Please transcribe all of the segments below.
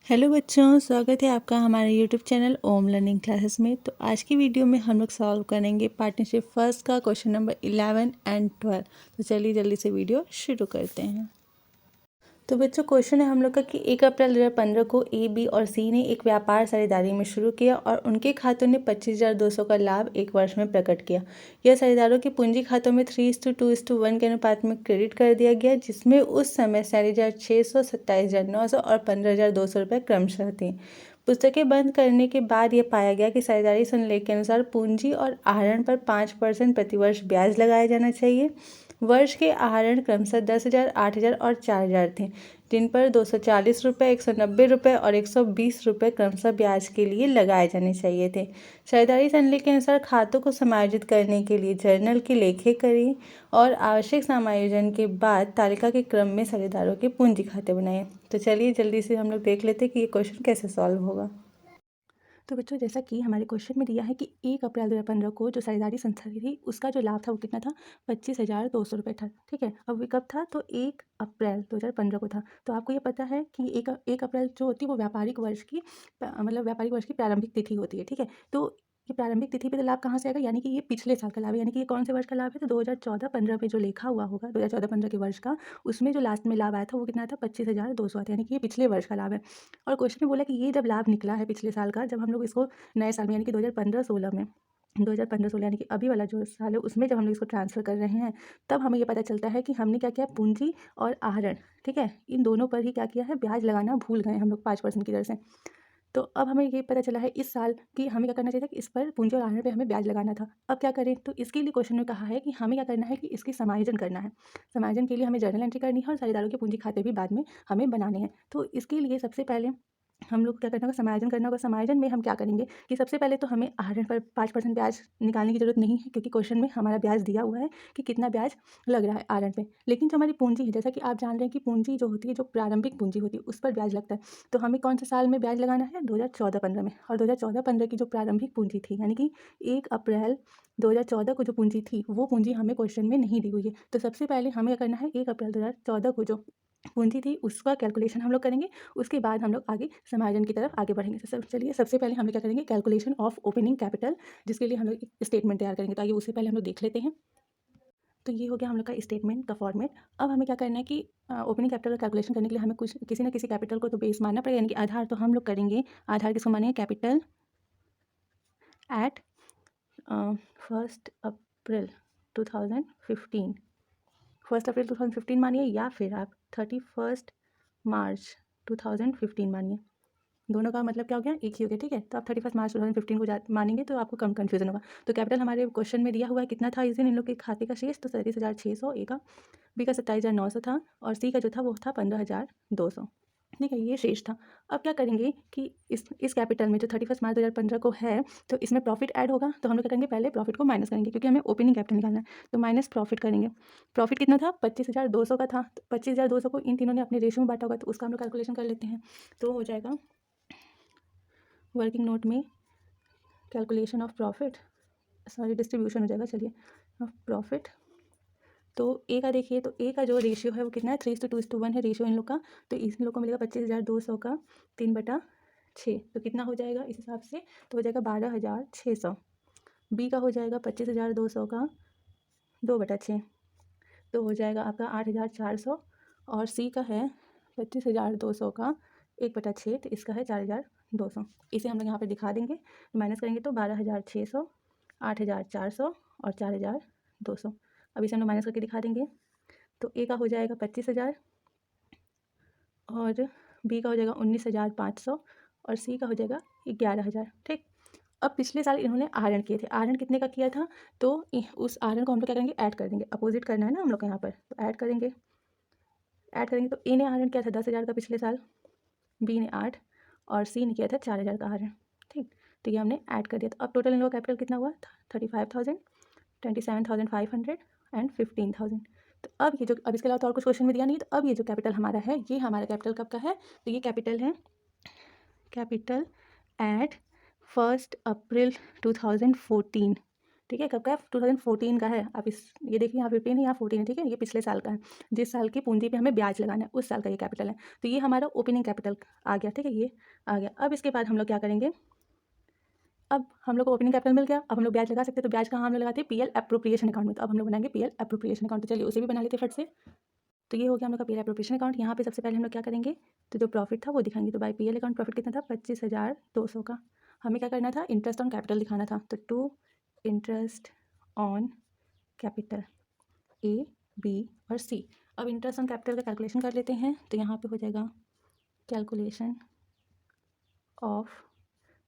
Hello बच्चों, स्वागत है आपका हमारे यूट्यूब चैनल ओम लर्निंग क्लासेस में। तो आज की वीडियो में हम लोग सॉल्व करेंगे पार्टनरशिप फर्स्ट का क्वेश्चन नंबर 11 एंड 12। तो चलिए जल्दी से वीडियो शुरू करते हैं। तो बच्चों, क्वेश्चन है हम लोग का कि 1 अप्रैल 2015 को ए, बी और सी ने एक व्यापार साझेदारी में शुरू किया और उनके खातों ने 25,200 का लाभ एक वर्ष में प्रकट किया। यह साझेदारों के पूंजी खातों में 3:2:1 के अनुपात में क्रेडिट कर दिया गया, जिसमें उस समय 4,600, 27,900 और 15,200 रुपये क्रमशः थे। पुस्तकें बंद करने के बाद यह पाया गया कि साझेदारी संलेख के अनुसार पूंजी और आहरण पर 5% प्रतिवर्ष ब्याज लगाया जाना चाहिए। वर्ष के आहरण क्रमशः 10,000, 8,000 और 4,000 थे, जिन पर 240 रुपये, 190 रुपये और 120 रुपये क्रमशः ब्याज के लिए लगाए जाने चाहिए थे। साझेदारी संलेख के अनुसार खातों को समायोजित करने के लिए जर्नल की लेखें करें और आवश्यक समायोजन के बाद तालिका के क्रम में साझेदारों के पूंजी खाते बनाएं। तो चलिए जल्दी से हम लोग देख लेते हैं कि ये क्वेश्चन कैसे सॉल्व होगा। तो बच्चों, जैसा कि हमारे क्वेश्चन में दिया है कि 1 अप्रैल 2015 को जो साझेदारी संस्था थी उसका जो लाभ था वो कितना था, 25,200 रुपये था। ठीक है, अब ये कब था, तो 1 अप्रैल 2015 को था। तो आपको ये पता है कि 1 अप्रैल जो होती है वो व्यापारिक वर्ष की मतलब व्यापारिक वर्ष की प्रारंभिक तिथि होती है। ठीक है, तो ये प्रारंभिक तिथि पे तो लाभ कहाँ से आएगा, यानी कि ये पिछले साल का लाभ है। यानी कि ये कौन से वर्ष का लाभ है, तो 2014-15 पे जो लिखा हुआ होगा 2014-15 के वर्ष का, उसमें जो लास्ट में लाभ आया था वो कितना था, 25,200 आता है। यानी कि ये पिछले वर्ष का लाभ है। और क्वेश्चन में बोला कि ये जब लाभ निकला है पिछले साल का, जब हम लोग इसको नए साल में यानी कि 2015-16 में 2015-16 यानी कि अभी वाला जो साल है उसमें जब हम लोग इसको ट्रांसफ़र कर रहे हैं, तब हमें ये पता चलता है कि हमने क्या किया, पूंजी और आहरण, ठीक है, इन दोनों पर ही क्या किया है, ब्याज लगाना भूल गए हम लोग 5% की दर से। तो अब हमें ये पता चला है इस साल कि हमें क्या करना चाहिए था कि इस पर पूंजी और आहरण पे हमें ब्याज लगाना था। अब क्या करें, तो इसके लिए क्वेश्चन में कहा है कि हमें क्या करना है कि इसकी समायोजन करना है। समायोजन के लिए हमें जर्नल एंट्री करनी है और साझेदारों के पूंजी खाते भी बाद में हमें बनाने हैं। तो इसके लिए सबसे पहले हम लोग क्या करना होगा, समायोजन करना होगा। समायोजन में हम क्या करेंगे कि सबसे पहले तो हमें आहरण पर 5% ब्याज निकालने की ज़रूरत नहीं है, क्योंकि क्वेश्चन में हमारा ब्याज दिया हुआ है कि कितना ब्याज लग रहा है आहरण पे। लेकिन जो हमारी पूंजी है, जैसा कि आप जान रहे हैं कि पूंजी जो होती है, जो प्रारंभिक पूंजी होती है, उस पर ब्याज लगता है। तो हमें कौन से साल में ब्याज लगाना है, 2014-15 में। और 2014-15 की जो प्रारंभिक पूंजी थी, यानी कि 1 अप्रैल 2014 को जो पूंजी थी, वो पूंजी हमें क्वेश्चन में नहीं दी हुई है। तो सबसे पहले हमें क्या करना है, 1 अप्रैल 2014 को जो पूंजी थी उसका कैलकुलेशन हम लोग करेंगे। उसके बाद हम लोग आगे समायोजन की तरफ आगे बढ़ेंगे। तो चलिए सबसे पहले हम लोग क्या करेंगे, कैलकुलेशन ऑफ ओपनिंग कैपिटल, जिसके लिए हम लोग एक स्टेटमेंट तैयार करेंगे। तो आइए उससे पहले हम लोग देख लेते हैं। तो ये हो गया हम लोग का स्टेटमेंट का फॉर्मेट। अब हमें क्या करना है कि ओपनिंग कैपिटल का कैलकुलेशन करने के लिए हमें कुछ किसी न किसी कैपिटल को तो बेस मानना पड़ेगा, यानी कि आधार। तो हम लोग करेंगे आधार किसको मानेंगे, कैपिटल एट 1 अप्रैल 2015। 1 अप्रैल 2015 मानिए, या फिर आप 31 मार्च 2015 मानिए। दोनों का मतलब क्या हो गया, एक ही हो गया। ठीक है, तो आप 31 मार्च 2015 को मानेंगे तो आपको कम कन्फ्यूजन होगा। तो कैपिटल हमारे क्वेश्चन में दिया हुआ है कितना था इस दिन इन लोग के खाते का शेष, तो 37,600। ए का, बी का 27,900 था, और सी का जो था वो था 15,200। ठीक है, ये शेष था। अब क्या करेंगे कि इस कैपिटल में जो 31 मार्च 2015 को है, तो इसमें प्रॉफिट ऐड होगा। तो हम लोग क्या करेंगे, पहले प्रॉफिट को माइनस करेंगे, क्योंकि हमें ओपनिंग कैपिटल निकालना है। तो माइनस प्रॉफिट करेंगे। प्रॉफिट कितना था, 25,200 का था। तो 25,200 को इन तीनों ने अपने रेशियो में बांटा होगा, तो उसका हम लोग कैलकुलेशन कर लेते हैं। तो हो जाएगा वर्किंग नोट में calculation of profit, sorry distribution हो जाएगा, चलिए, ऑफ प्रॉफिट। तो ए का देखिए, तो ए का जो रेशियो है वो कितना है, 3:2:1 है रेशियो इन लोग का। तो इन लोग को मिलेगा 25,200 का 3/6। तो कितना हो जाएगा इस हिसाब से, तो हो जाएगा 12,600। बी का हो जाएगा 25,200 का 2/6, तो हो जाएगा आपका 8,400। और सी का है 25,200 का 1/6, तो इसका है 4,200। इसे हम लोग यहाँ पे दिखा देंगे, माइनस करेंगे तो 12,600, 8,400 और 4,200। अब इसे हम लोग माइनस करके दिखा देंगे। तो ए का हो जाएगा 25,000 और बी का हो जाएगा 19,500 और सी का हो जाएगा 11,000। ठीक, अब पिछले साल इन्होंने आहरण किए थे। आहरण कितने का किया था, तो उस आहरण को हम लोग क्या करेंगे, ऐड कर देंगे। अपोजिट करना है ना हम लोग को यहाँ पर, तो ऐड करेंगे। ऐड करेंगे तो ए ने आहरण किया था 10,000 का पिछले साल, बी ने 8 और सी ने किया था 4,000 का आहरण। ठीक, तो ये हमने ऐड कर दिया। तो अब टोटल इन लोग कैपिटल कितना हुआ, 35,000, 27,500 एंड 15,000। तो अब ये जो, अब इसके अलावा तो और कुछ क्वेश्चन में दिया नहीं, तो अब ये जो कैपिटल हमारा है, ये हमारा कैपिटल कब का है, तो ये कैपिटल है कैपिटल एट 1 अप्रैल 2014। ठीक है, कब का है? 2014 का है। आप ये देखिए यहाँ 15 है, यहाँ 14 है, ठीक है, ये पिछले साल का है। जिस साल की पूंजी पे हमें ब्याज लगाना है उस साल का ये कैपिटल है। तो ये हमारा ओपनिंग कैपिटल आ गया, ठीक है, ये आ गया। अब इसके बाद हम लोग क्या करेंगे, अब हम लोग को ओपनिंग कैपिटल मिल गया, अब हम लोग ब्याज लगा सकते हैं। तो ब्याज कहाँ हम लोग लगाते हैं? पीएल एप्रोप्रिएशन अकाउंट में। तो अब हम लोग बनाएंगे पीएल एप्रोप्रिएशन अकाउंट। तो चलिए उसे भी बना लेते फट से। तो ये हो गया हम लोग का पीएल एप्रोप्रिएशन अकाउंट। यहाँ पे सबसे पहले हम लोग क्या करेंगे, तो जो प्रॉफिट था वो दिखाएंगे। तो बाय पीएल अकाउंट प्रॉफिट कितना था? 25,200 का। हमें क्या करना था? इंटरेस्ट ऑन कैपिटल दिखाना था। तो to interest on capital A, B और सी। अब इंटरेस्ट ऑन कैपिटल का कैलकुलेशन कर लेते हैं। तो यहाँ पे हो जाएगा calculation of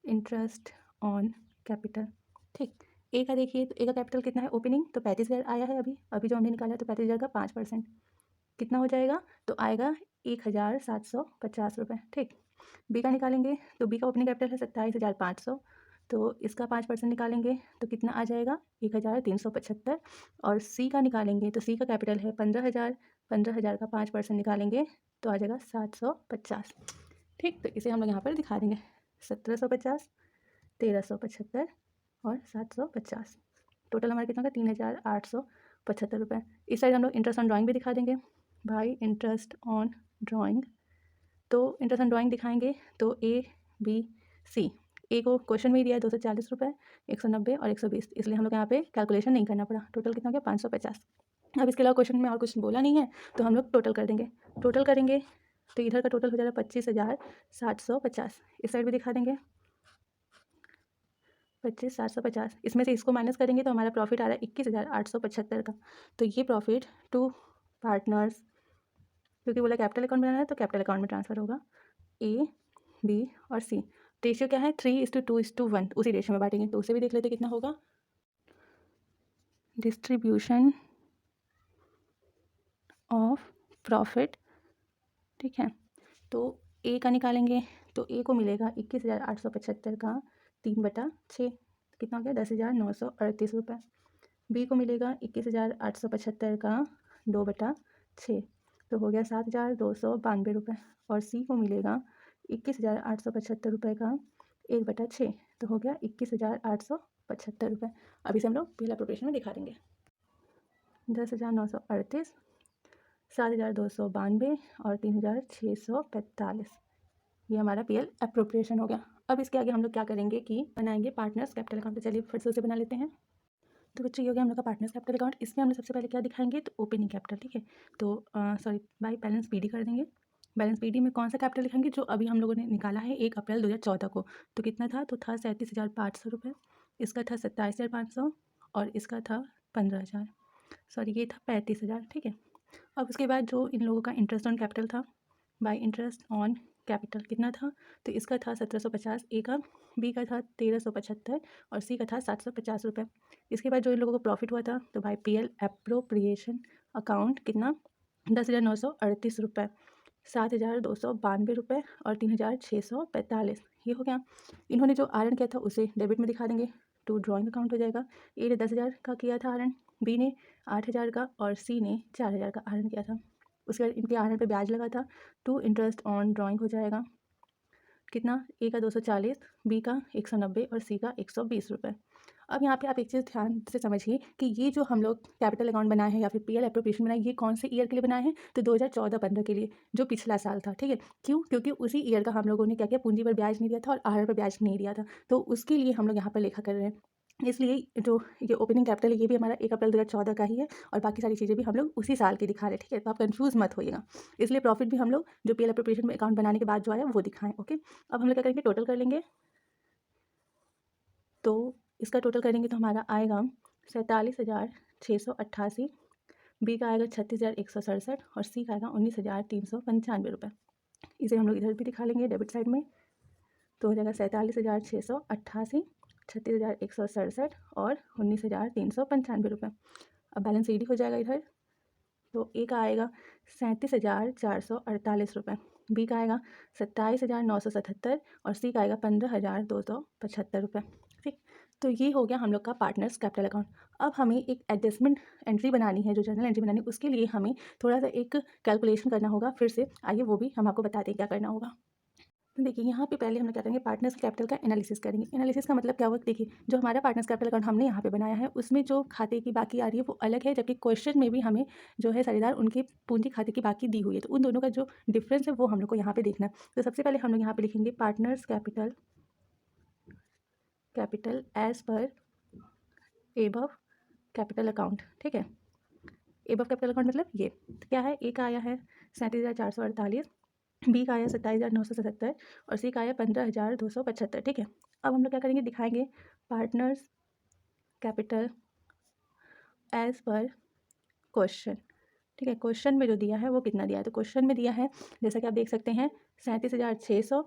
interest on capital. ठीक, ए का देखिए, तो ए का कैपिटल कितना है ओपनिंग? तो 35,000 आया है अभी जो हमने निकाला है। तो 35,000 का 5% कितना हो जाएगा? तो आएगा 1,750 रुपये। ठीक, बी का निकालेंगे तो बी का ओपनिंग कैपिटल है 27,500। तो इसका 5% निकालेंगे तो कितना आ जाएगा? 1,375। और सी का निकालेंगे तो सी का कैपिटल है 15,000। 15,000 का 5% निकालेंगे तो आ जाएगा 750। ठीक, तो इसे हम लोग यहाँ पर दिखा देंगे 1750, 1375 और 750। टोटल हमारा कितना का? 3,875 रुपये। इस साइड हम लोग इंटरेस्ट ऑन ड्राइंग भी दिखा देंगे भाई, इंटरेस्ट ऑन ड्राइंग। तो इंटरेस्ट ऑन ड्राइंग दिखाएंगे तो ए, बी, सी। ए को क्वेश्चन में ही दिया है 240 रुपये, 190 और 120, इसलिए हम लोग यहाँ पे कैलकुलेशन नहीं करना पड़ा। टोटल कितना हो गया? 550। अब इसके अलावा क्वेश्चन में और कुछ बोला नहीं है तो हम लोग टोटल कर देंगे। टोटल करेंगे तो इधर का टोटल हो जाएगा 25,750। इस साइड भी दिखा देंगे 25,750। इसमें से इसको माइनस करेंगे तो हमारा प्रॉफिट आ रहा है 21,875 का। तो ये प्रॉफिट टू पार्टनर्स, क्योंकि बोला कैपिटल अकाउंट बनाना है तो कैपिटल अकाउंट में ट्रांसफ़र होगा। ए, बी और सी। रेशियो क्या है? 3:2:1, उसी रेशियो में बांटेंगे। तो उसे भी देख लेते कितना होगा। डिस्ट्रीब्यूशन ऑफ प्रॉफिट, ठीक है। तो ए का निकालेंगे तो ए को मिलेगा 21,875 का 3/6, कितना हो गया? 10,938 रुपये। बी को मिलेगा 21,875 का 2/6, तो हो गया 7,292 रुपये। और सी को मिलेगा 21,875 रुपये का 1/6, तो हो गया 21,875 रुपये। अभी से हम लोग पहला प्रोपोर्शन में दिखा देंगे 10,938, 7,292 और 3,645। ये हमारा पीएल एप्रोप्रिएशन हो गया। अब इसके आगे हम लोग क्या करेंगे कि बनाएंगे पार्टनर्स कैपिटल अकाउंट। तो चलिए फिर से उसे बना लेते हैं। तो बच्चों ये हो गया हम लोग का पार्टनर्स कैपिटल अकाउंट। इसमें हम लोग सबसे पहले क्या दिखाएंगे? तो ओपनिंग कैपिटल, ठीक है। तो सॉरी बाय बैलेंस पीडी कर देंगे। बैलेंस पीडी में कौन सा कैपिटल लिखेंगे? जो अभी हम लोगों ने निकाला है 1 अप्रैल 2014 को। तो कितना था? तो था 37,500 रुपये। इसका था 27,500 और इसका था 15,000, सॉरी ये था 35,000, ठीक है। अब उसके बाद जो इन लोगों का इंटरेस्ट ऑन कैपिटल था, बाय इंटरेस्ट ऑन कैपिटल कितना था? तो इसका था 1,750 ए का, बी का था 1,375 और सी का था 750 रुपये। इसके बाद जो इन लोगों को प्रॉफिट हुआ था तो बाय पीएल एप्रोप्रिएशन अकाउंट कितना? 10,938 रुपये, 7,292 रुपये और 3,645। ये हो गया। इन्होंने जो आरएन किया था उसे डेबिट में दिखा देंगे। टू ड्राइंग अकाउंट हो जाएगा। ए ने 10,000 का किया था आरएन, बी ने 8,000 का और सी ने 4,000 का आरएन किया था। उसके बाद इनके आरएन पे ब्याज लगा था। टू इंटरेस्ट ऑन ड्राइंग हो जाएगा कितना? ए का 240, बी का 190 और सी का 120 रुपये। अब यहाँ पे आप एक चीज़ ध्यान से समझिए कि ये जो हम लोग कैपिटल अकाउंट बनाए हैं या फिर पीएल एप्रोप्रिएशन बनाए, ये कौन से ईयर के लिए बनाए हैं? तो 2014-15 के लिए, जो पिछला साल था, ठीक है। क्यों? क्योंकि उसी ईयर का हम लोगों ने क्या किया? पूंजी पर ब्याज नहीं दिया था और आरएन पर ब्याज नहीं दिया था, तो उसके लिए हम लोग यहाँ पर लेखा कर रहे हैं। इसलिए जो ये ओपनिंग कैपिटल है ये भी हमारा 1 अप्रैल 2014 का ही है और बाकी सारी चीज़ें भी हम लोग उसी साल की दिखा रहे हैं, ठीक है। तो आप कंफ्यूज मत होइएगा। इसलिए प्रॉफिट भी हम लोग जो पीएल एप्रोप्रिएशन में अकाउंट बनाने के बाद जो आया वो दिखाएं, ओके। अब हम लोग क्या करेंगे? टोटल कर लेंगे। तो इसका टोटल करेंगे तो हमारा आएगा 47,688, बी का आएगा 36,167 और सी का आएगा 19,395 रुपये। इसे हम लोग इधर भी दिखा लेंगे डेबिट साइड में। तो हो जाएगा 47,688, 36,167 और 19,395 रुपये। अब बैलेंस ईडी हो जाएगा इधर। तो ए का आएगा 37,448 रुपये, बी का आएगा 27,977 और सी का आएगा 15,275 रुपये, ठीक। तो ये हो गया हम लोग का पार्टनर्स कैपिटल अकाउंट। अब हमें एक एडजस्टमेंट एंट्री बनानी है, जो जर्नल एंट्री बनानी है, उसके लिए हमें थोड़ा सा एक कैलकुलेशन करना होगा। फिर से आइए वो भी हम आपको बताते हैं क्या करना होगा। देखिए यहाँ पे पहले हम लोग क्या करेंगे, पार्टनर्स कैपिटल का एनालिसिस करेंगे। एनालिसिस का मतलब क्या हुआ, देखिए जो हमारा पार्टनर्स कैपिटल अकाउंट हमने यहाँ पे बनाया है उसमें जो खाते की बाकी आ रही है वो अलग है, जबकि क्वेश्चन में भी हमें जो है साझेदार उनके पूंजी खाते की बाकी दी हुई है। तो उन दोनों का जो डिफरेंस है वो हम लोग को यहाँ पे देखना है। तो सबसे पहले हम लोग यहाँ पे लिखेंगे partners capital as per above capital account. ठीक है, एबव कैपिटल अकाउंट मतलब ये क्या है, ए का आया है 37,448, बी का आया 27,977 और सी का आया 15,275। ठीक है, अब हम लोग क्या करेंगे, दिखाएंगे partners capital as per question. ठीक है, क्वेश्चन में जो दिया है वो कितना दिया है, तो क्वेश्चन में दिया है जैसा कि आप देख सकते हैं 37,600,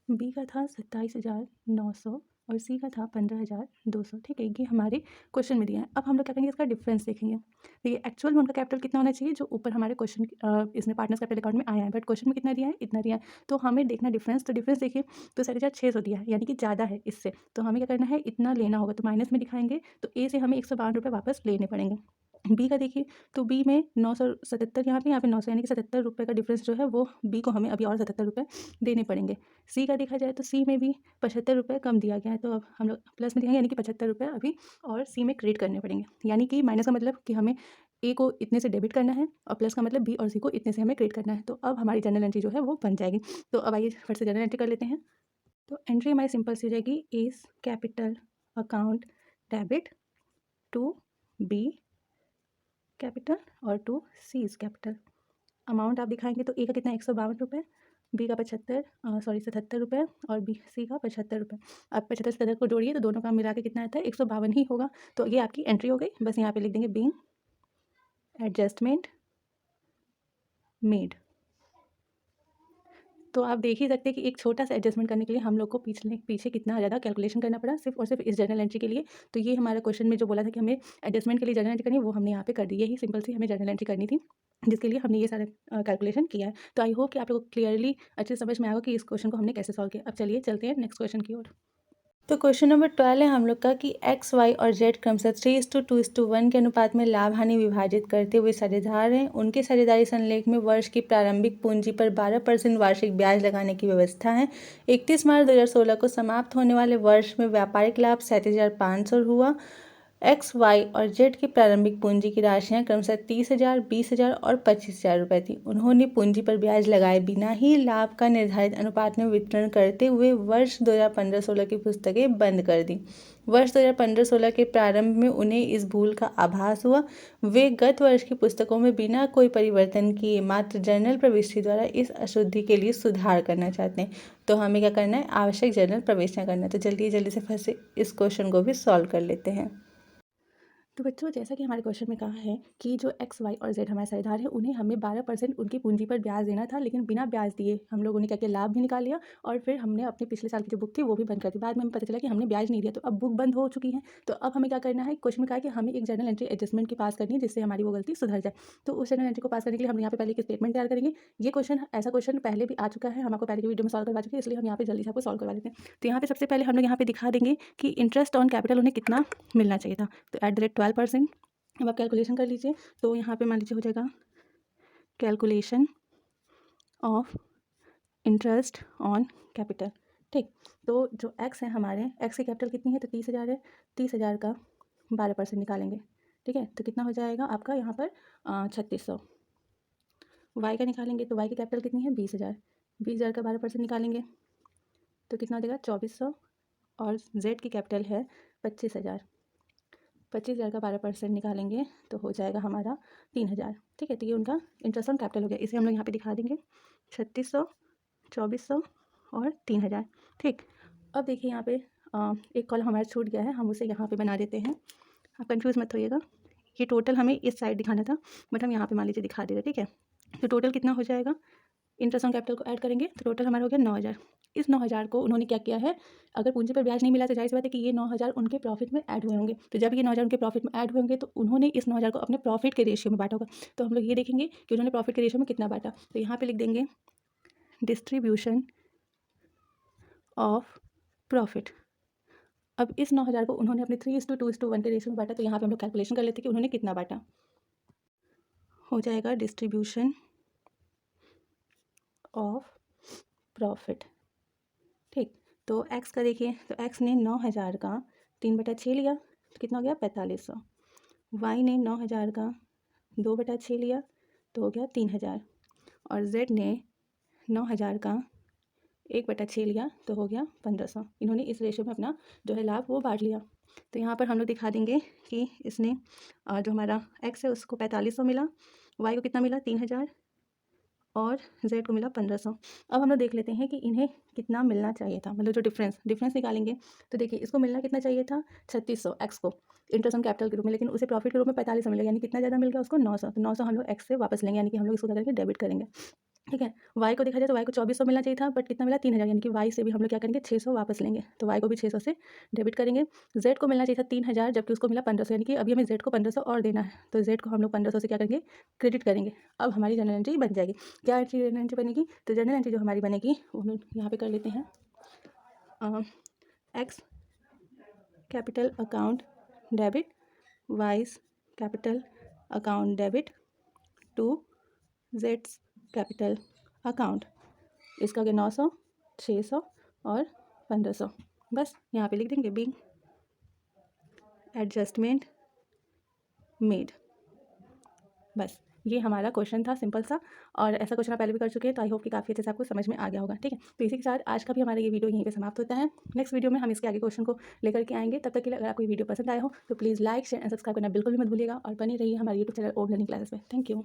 बी का था 27,900 और सी का था 15,200। ठीक है, ये हमारे क्वेश्चन में दिया है। अब हम लोग क्या करेंगे, इसका डिफरेंस देखेंगे। देखिए एक्चुअल में उनका कैपिटल कितना होना चाहिए जो ऊपर हमारे क्वेश्चन इसमें पार्टनर्स कैपिटल अकाउंट में आया है, बट क्वेश्चन में कितना दिया है, इतना दिया है। तो हमें देखना डिफरेंस, तो डिफरेंस देखिए तो 6,600 दिया है यानी कि ज़्यादा है इससे, तो हमें क्या करना है, इतना लेना होगा। तो माइनस में दिखाएंगे तो ए से हमें 152 रुपये वापस लेने पड़ेंगे। बी का देखिए तो बी में 977 यहाँ पे 900 यानी कि 77 रुपये का डिफरेंस जो है वो बी को हमें अभी और 77 रुपये देने पड़ेंगे। सी का देखा जाए तो सी में भी 75 रुपये कम दिया गया है, तो अब हम लोग प्लस में दिखाएंगे यानी कि 75 रुपये अभी और सी में क्रेडिट करने पड़ेंगे। यानी कि माइनस का मतलब कि हमें ए को इतने से डेबिट करना है और प्लस का मतलब बी और सी को इतने से हमें क्रेडिट करना है। तो अब हमारी जर्नल एंट्री जो है वो बन जाएगी। तो अब आइए फिर से जर्नल एंट्री कर लेते हैं। तो एंट्री हमारी सिंपल सी हो जाएगी, S capital account debit to B capital और टू सीज कैपिटल। अमाउंट आप दिखाएंगे तो ए का कितना 152 रुपये, बी का 77 रुपये और बी सी का 75 रुपये। अब 75 से को जोड़िए तो दोनों का मिला के कितना आता है, 152 ही होगा। तो ये आपकी एंट्री हो गई। बस यहाँ पे लिख देंगे बीइंग एडजस्टमेंट मेड। तो आप देख ही सकते हैं कि एक छोटा सा एडजस्टमेंट करने के लिए हम लोग को पीछे कितना ज़्यादा कैलकुलेशन करना पड़ा, सिर्फ और सिर्फ इस जर्नल एंट्री के लिए। तो ये हमारा क्वेश्चन में जो बोला था कि हमें एडजस्टमेंट के लिए जर्नल एंट्री करनी है वो हमने यहाँ पे कर दी। यही सिंपल सी हमें जर्नल एंट्री करनी थी जिसके लिए हमने ये सारा कैलकुलेशन किया है। तो आई होप कि आप लोग को क्लियरली अच्छे समझ में आएगा कि इस क्वेश्चन को हमने कैसे सॉल्व किया। अब चलिए चलते हैं नेक्स्ट क्वेश्चन की ओर। तो क्वेश्चन नंबर 12 है हम लोग का कि एक्स वाई और जेड क्रमशः 3:2:1 के अनुपात में लाभ हानि विभाजित करते हुए साझेदार हैं। उनके साझेदारी संलेख में वर्ष की प्रारंभिक पूंजी पर 12% वार्षिक ब्याज लगाने की व्यवस्था है। 31 मार्च 2016 को समाप्त होने वाले वर्ष में व्यापारिक लाभ 37,500 हुआ। एक्स वाई और जेड की प्रारंभिक पूंजी की राशियां क्रमशः 30,000, 20,000 और 25,000 रुपये थी। उन्होंने पूंजी पर ब्याज लगाए बिना ही लाभ का निर्धारित अनुपात में वितरण करते हुए वर्ष 2015-16 की पुस्तकें बंद कर दी। वर्ष 2015-16 के प्रारंभ में उन्हें इस भूल का आभास हुआ। वे गत वर्ष की पुस्तकों में बिना कोई परिवर्तन किए मात्र जर्नल प्रविष्टि द्वारा इस अशुद्धि के लिए सुधार करना चाहते हैं। तो हमें क्या करना है, आवश्यक जर्नल प्रविष्टियाँ करना है। तो जल्दी से फिर से इस क्वेश्चन को भी सॉल्व कर लेते हैं। तो बच्चों जैसा कि हमारे क्वेश्चन में कहा है कि जो एक्स वाई और जेड हमारे साझेदार हैं उन्हें हमें 12% उनकी पूंजी पर ब्याज देना था, लेकिन बिना ब्याज दिए हम लोगों ने क्या किया, लाभ भी निकाल लिया और फिर हमने अपने पिछले साल की जो बुक थी वो भी बंद कर दी। बाद में हमें पता चला कि हमने ब्याज नहीं दिया, तो अब बुक बंद हो चुकी है। तो अब हमें क्या करना है, क्वेश्चन में कहा कि हमें एक जर्नल एंट्री एडजस्टमेंट की पास करनी है जिससे हमारी वो गलती सुधर जाए। तो उस जर्नल एंट्री को पास करने के लिए हम यहाँ पे पहले एक स्टेटमेंट तैयार करेंगे। ये क्वेश्चन ऐसा क्वेश्चन पहले भी आ चुका है, हम आपको पहले की वीडियो में सॉल्व करवा चुके हैं, इसलिए हम यहाँ पे जल्दी से आपको सॉल्व करवा लेते हैं। तो यहाँ पे सबसे पहले हम लोग यहाँ पे दिखा देंगे कि इंटरेस्ट ऑन कैपिटल उन्हें कितना मिलना चाहिए था। तो @12%। अब आप कैलकुलेशन कर लीजिए। तो यहाँ पे मान लीजिए हो जाएगा calculation of interest on capital. ठीक, तो जो एक्स है हमारे, एक्स की कैपिटल कितनी है, तो 30,000 है। 30,000 का 12% निकालेंगे। ठीक है, तो कितना हो जाएगा आपका यहाँ पर 3600। वाई का निकालेंगे तो वाई की कैपिटल कितनी है, 20,000। 20,000 का 12% निकालेंगे तो कितना हो जाएगा 2400। और जेड की कैपिटल है 25,000। 25,000 का 12% निकालेंगे तो हो जाएगा हमारा 3,000। ठीक है, तो ये उनका इंटरेस्ट ऑन कैपिटल हो गया। इसे हम लोग यहाँ पे दिखा देंगे 3600, 2400 और 3,000। ठीक, अब देखिए यहाँ पे एक कॉलम हमारा छूट गया है, हम उसे यहाँ पे बना देते हैं। आप कंफ्यूज मत होइएगा, ये टोटल हमें इस साइड दिखाना था बट हम यहाँ पे मान लीजिए दिखा दे रहे। ठीक है, तो टोटल कितना हो जाएगा, इंटरेस्ट ऑन कैपिटल को ऐड करेंगे तो टोटल हमारा हो गया 9,000। इस 9,000 को उन्होंने क्या किया है, अगर पूंजी पर ब्याज नहीं मिला तो जाहिर सी बात है कि ये 9,000 उनके प्रॉफिट में ऐड हुए होंगे। तो जब ये 9,000 उनके प्रॉफिट में ऐड हुए होंगे तो उन्होंने इस 9,000 को अपने प्रॉफिट के रेशियो में बांटा होगा। तो हम लोग ये देखेंगे कि उन्होंने प्रॉफिट के रेशियो में कितना बांटा। तो यहाँ पे लिख देंगे डिस्ट्रीब्यूशन ऑफ प्रॉफिट। अब इस 9,000 को उन्होंने अपने 3:2:1 के रेशियो में बांटा। तो यहाँ पे हम लोग कैलकुलेशन कर लेते हैं कि उन्होंने कितना बांटा। हो जाएगा डिस्ट्रीब्यूशन ऑफ प्रॉफिट। ठीक, तो एक्स का देखिए, तो एक्स ने 9,000 का 3/6 लिया तो कितना हो गया 4500। वाई ने 9,000 का 2/6 लिया तो हो गया 3,000। और जेड ने 9,000 का 1/6 लिया तो हो गया 1500। इन्होंने इस रेशो में अपना जो है लाभ वो बांट लिया। तो यहाँ पर हम लोग दिखा देंगे कि इसने जो हमारा एक्स है उसको 4500 मिला, वाई को कितना मिला 3,000 और जेड को मिला 1500। अब हम लोग देख लेते हैं कि इन्हें कितना मिलना चाहिए था, मतलब जो डिफरेंस निकालेंगे। तो देखिए इसको मिलना कितना चाहिए था 3600 एक्स को इंटरेस्ट ऑन कैपिटल के रूप में, लेकिन उसे प्रॉफिट के रूप में 4500 मिलेगा, यानी कितना ज़्यादा मिल गया उसको 900। तो 900 हम लोग एक्स से वापस लेंगे, यानी कि हम लोग इसको क्या करेंगे डेबिट करेंगे। ठीक है, वाई को देखा जाए तो वाई को 2400 मिलना चाहिए था, बट कितना मिला 3000, यानी कि वाई से भी हम लोग क्या करेंगे 600 वापस लेंगे, तो वाई को भी 600 से डेबिट करेंगे। जेड को मिलना चाहिए था 3000, जबकि उसको मिला 1500, यानी कि अभी हमें जेड को 1500 और देना है, तो जेड को हम लोग 1500 से क्या करेंगे क्रेडिट करेंगे। अब हमारी जनरल एंट्री बन जाएगी। क्या एंट्री जनरल एंट्री बनेगी, तो जनरल एंट्री जो हमारी बनेगी वो हम यहाँ पे कर लेते हैं X capital account debit Y's capital account debit to जेड्स कैपिटल अकाउंट। इसका हो गया 900, 600 और 1500। बस यहाँ पे लिख देंगे बिग एडजस्टमेंट मेड। बस ये हमारा क्वेश्चन था, सिंपल सा, और ऐसा क्वेश्चन आप पहले भी कर चुके हैं, तो आई होप कि काफ़ी अच्छे से आपको समझ में आ गया होगा। ठीक है, तो इसी के साथ आज का भी हमारा ये वीडियो यहीं पे समाप्त होता है। नेक्स्ट वीडियो में हम इसके आगे क्वेश्चन को लेकर के आएंगे। तब तक के लिए अगर आपको ये वीडियो पसंद आया हो तो please like share and subscribe करना बिल्कुल भी मत भूलिएगा, और बनी रहिए हमारे यूट्यूब चैनल ओम लर्निंग क्लासेस में। Thank you.